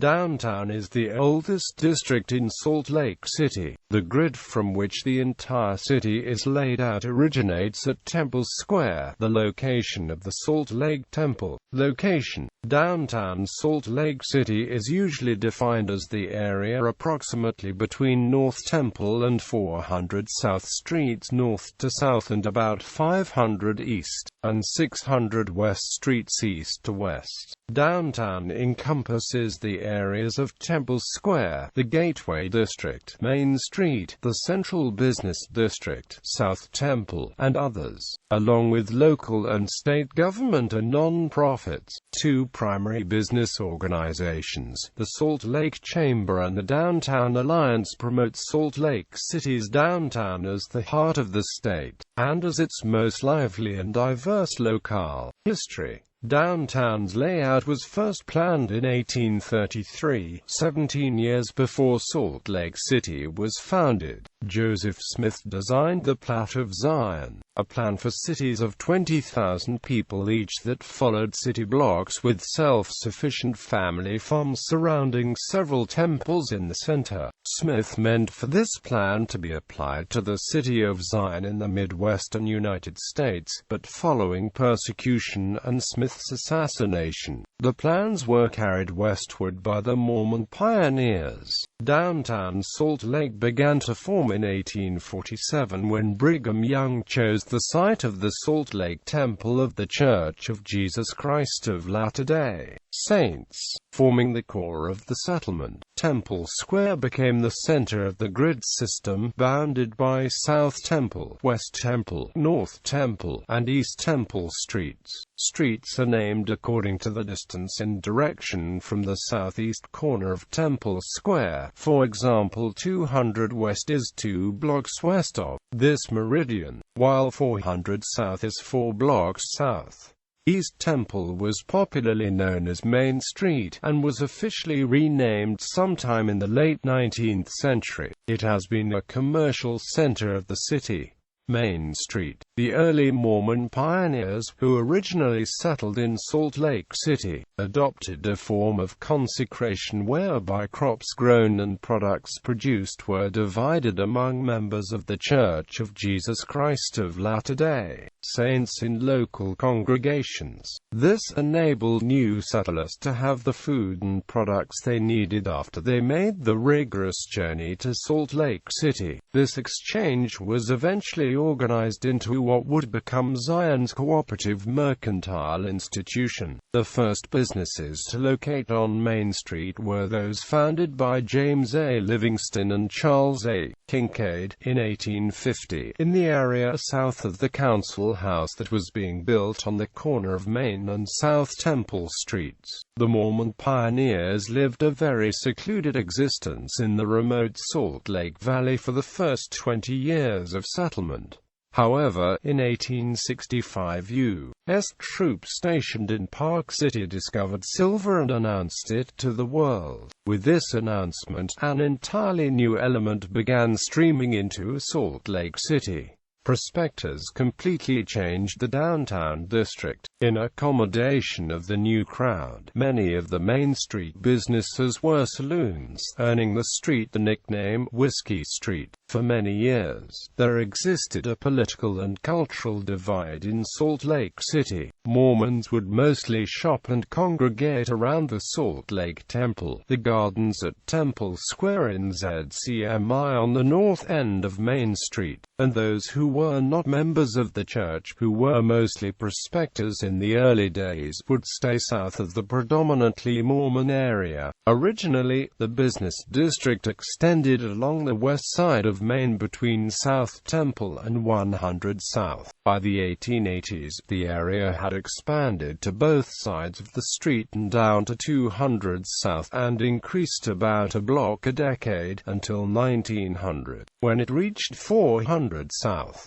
Downtown is the oldest district in Salt Lake City. The grid from which the entire city is laid out originates at Temple Square, the location of the Salt Lake Temple. Location: downtown Salt Lake City is usually defined as the area approximately between North Temple and 400 South Streets north to south and about 500 East and 600 West Streets east to west. Downtown encompasses the areas of Temple Square, the Gateway District, Main Street, the Central Business District, South Temple, and others, along with local and state government and non-profits. Two primary business organizations, the Salt Lake Chamber and the Downtown Alliance, promote Salt Lake City's downtown as the heart of the state, and as its most lively and diverse locale. History: downtown's layout was first planned in 1833, 17 years before Salt Lake City was founded. Joseph Smith designed the Plat of Zion, a plan for cities of 20,000 people each that followed city blocks with self-sufficient family farms surrounding several temples in the center. Smith meant for this plan to be applied to the city of Zion in the Midwestern United States, but following persecution and Smith's assassination, the plans were carried westward by the Mormon pioneers. Downtown Salt Lake began to form in 1847 when Brigham Young chose the site of the Salt Lake Temple of the Church of Jesus Christ of Latter-day Saints, forming the core of the settlement. Temple Square became the center of the grid system, bounded by South Temple, West Temple, North Temple, and East Temple Streets. Streets are named according to the distance and direction from the southeast corner of Temple Square. For example, 200 West is 2 blocks west of this meridian, while 400 South is 4 blocks south. East Temple was popularly known as Main Street, and was officially renamed sometime in the late 19th century. It has been a commercial center of the city. Main Street. The early Mormon pioneers, who originally settled in Salt Lake City, adopted a form of consecration whereby crops grown and products produced were divided among members of the Church of Jesus Christ of Latter-day Saints in local congregations. This enabled new settlers to have the food and products they needed after they made the rigorous journey to Salt Lake City. This exchange was eventually organized into what would become Zion's Cooperative Mercantile Institution. The first businesses to locate on Main Street were those founded by James A. Livingston and Charles A. Kincaid in 1850, in the area south of the council house that was being built on the corner of Main and South Temple Streets. The Mormon pioneers lived a very secluded existence in the remote Salt Lake Valley for the first 20 years of settlement. However, in 1865 U.S. troops stationed in Park City discovered silver and announced it to the world. With this announcement, an entirely new element began streaming into Salt Lake City. Prospectors completely changed the downtown district. In accommodation of the new crowd, many of the Main Street businesses were saloons, earning the street the nickname Whiskey Street. For many years, there existed a political and cultural divide in Salt Lake City. Mormons would mostly shop and congregate around the Salt Lake Temple, the gardens at Temple Square in ZCMI on the north end of Main Street, and those who were not members of the church, who were mostly prospectors in the early days, would stay south of the predominantly Mormon area. Originally, the business district extended along the west side of Main between South Temple and 100 South. By the 1880s, the area had expanded to both sides of the street and down to 200 South, and increased about a block a decade, until 1900, when it reached 400 South.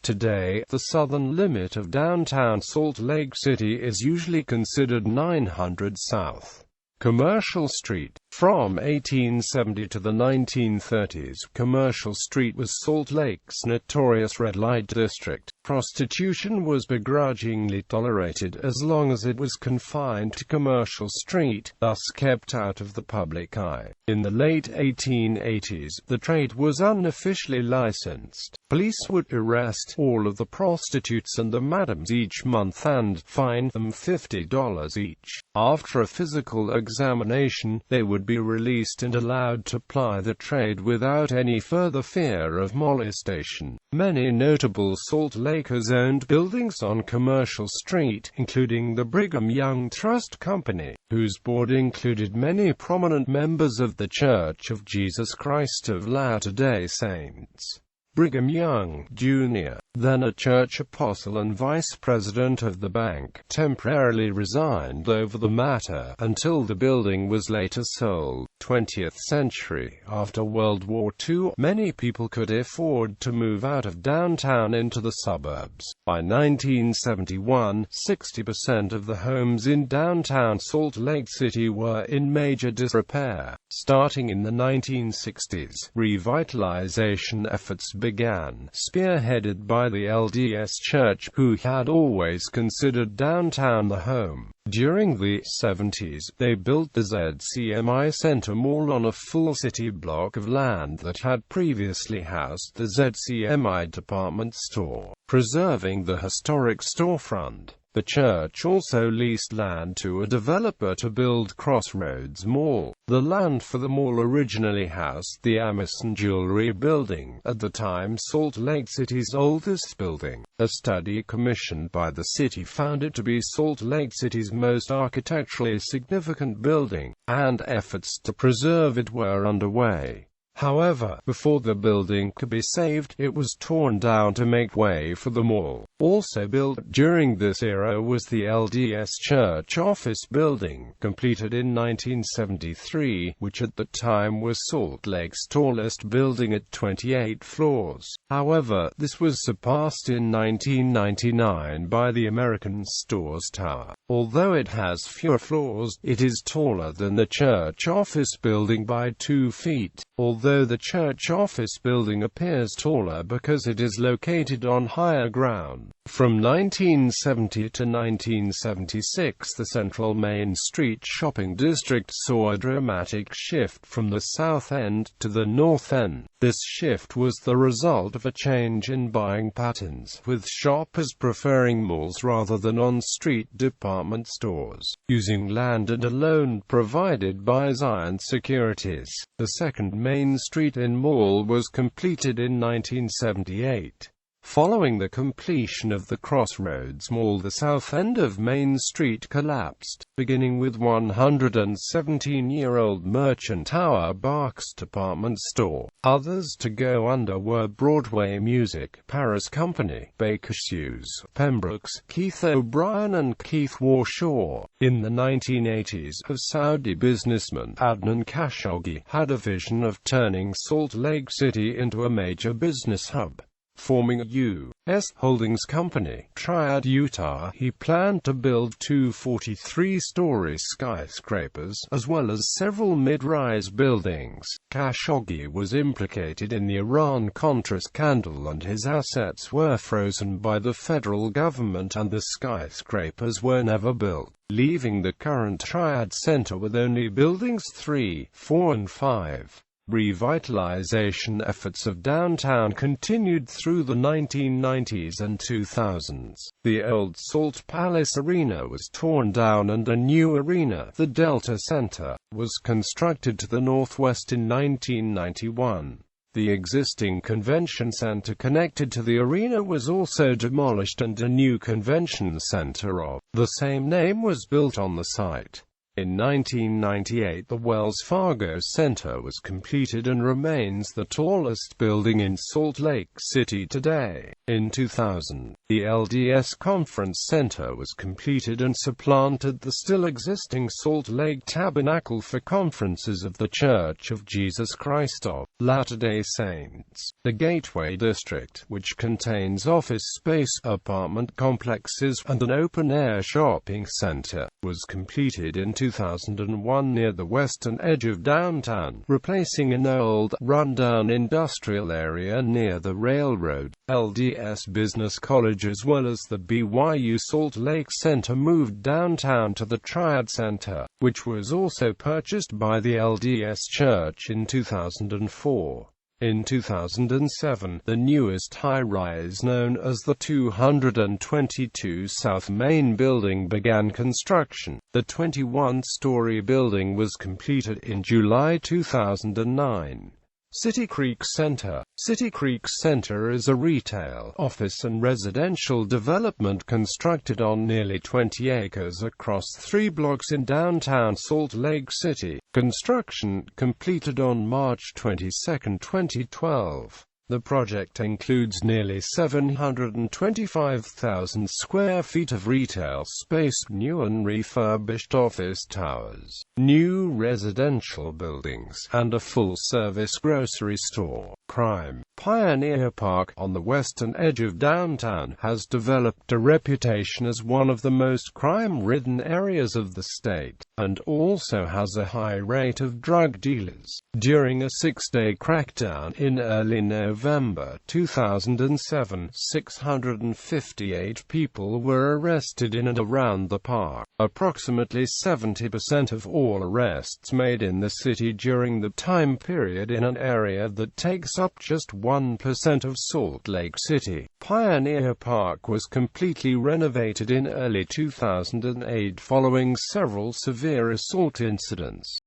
Today, the southern limit of downtown Salt Lake City is usually considered 900 South. Commercial Street. From 1870 to the 1930s, Commercial Street was Salt Lake's notorious red light district. Prostitution was begrudgingly tolerated as long as it was confined to Commercial Street, thus kept out of the public eye. In the late 1880s, the trade was unofficially licensed. Police would arrest all of the prostitutes and the madams each month and fine them $50 each. After a physical examination, they would be released and allowed to ply the trade without any further fear of molestation. Many notable Salt Lakers owned buildings on Commercial Street, including the Brigham Young Trust Company, whose board included many prominent members of the Church of Jesus Christ of Latter-day Saints. Brigham Young, Jr., then a church apostle and vice president of the bank, temporarily resigned over the matter, until the building was later sold. 20th century. After World War II, many people could afford to move out of downtown into the suburbs. By 1971, 60% of the homes in downtown Salt Lake City were in major disrepair. Starting in the 1960s, revitalization efforts began, spearheaded by the LDS Church, who had always considered downtown the home. During the 70s, they built the ZCMI Center Mall on a full city block of land that had previously housed the ZCMI department store, preserving the historic storefront. The church also leased land to a developer to build Crossroads Mall. The land for the mall originally housed the Amison Jewelry Building, at the time Salt Lake City's oldest building. A study commissioned by the city found it to be Salt Lake City's most architecturally significant building, and efforts to preserve it were underway. However, before the building could be saved, it was torn down to make way for the mall. Also built during this era was the LDS Church Office Building, completed in 1973, which at the time was Salt Lake's tallest building at 28 floors. However, this was surpassed in 1999 by the American Stores Tower. Although it has fewer floors, it is taller than the Church Office Building by 2 feet. Although the church office building appears taller because it is located on higher ground. From 1970 to 1976, the Central Main Street shopping district saw a dramatic shift from the south end to the north end. This shift was the result of a change in buying patterns, with shoppers preferring malls rather than on-street department stores, using land and a loan provided by Zion Securities. The second Main Street in Mall was completed in 1978. Following the completion of the Crossroads Mall, the south end of Main Street collapsed, beginning with 117-year-old Merchant Tower Barks department store. Others to go under were Broadway Music, Paris Company, Baker Hughes, Pembroke's, Keith O'Brien and Keith Warshaw. In the 1980s, a Saudi businessman, Adnan Khashoggi, had a vision of turning Salt Lake City into a major business hub. Forming a U.S. holdings company, Triad, Utah, he planned to build 2 43-story skyscrapers, as well as several mid-rise buildings. Khashoggi was implicated in the Iran-Contra scandal and his assets were frozen by the federal government, and the skyscrapers were never built, leaving the current Triad Center with only buildings 3, 4 and 5. Revitalization efforts of downtown continued through the 1990s and 2000s. The old Salt Palace Arena was torn down and a new arena, the Delta Center, was constructed to the northwest in 1991. The existing convention center connected to the arena was also demolished and a new convention center of the same name was built on the site. In 1998, the Wells Fargo Center was completed and remains the tallest building in Salt Lake City today. In 2000, the LDS Conference Center was completed and supplanted the still existing Salt Lake Tabernacle for conferences of the Church of Jesus Christ of Latter-day Saints. The Gateway District, which contains office space, apartment complexes, and an open-air shopping center, was completed in 2001 near the western edge of downtown, replacing an old, run-down industrial area near the railroad. LDS Business College as well as the BYU Salt Lake Center moved downtown to the Triad Center, which was also purchased by the LDS Church in 2004. In 2007, the newest high-rise known as the 222 South Main building began construction. The 21-story building was completed in July 2009. City Creek Center. City Creek Center is a retail, office and residential development constructed on nearly 20 acres across 3 blocks in downtown Salt Lake City. Construction completed on March 22, 2012. The project includes nearly 725,000 square feet of retail space, new and refurbished office towers, new residential buildings, and a full-service grocery store. Crime. Pioneer Park, on the western edge of downtown, has developed a reputation as one of the most crime-ridden areas of the state, and also has a high rate of drug dealers. During a 6-day crackdown in early November 2007, 658 people were arrested in and around the park. Approximately 70% of all arrests made in the city during the time period in an area that takes up just 1% of Salt Lake City. Pioneer Park was completely renovated in early 2008 following several severe assault incidents.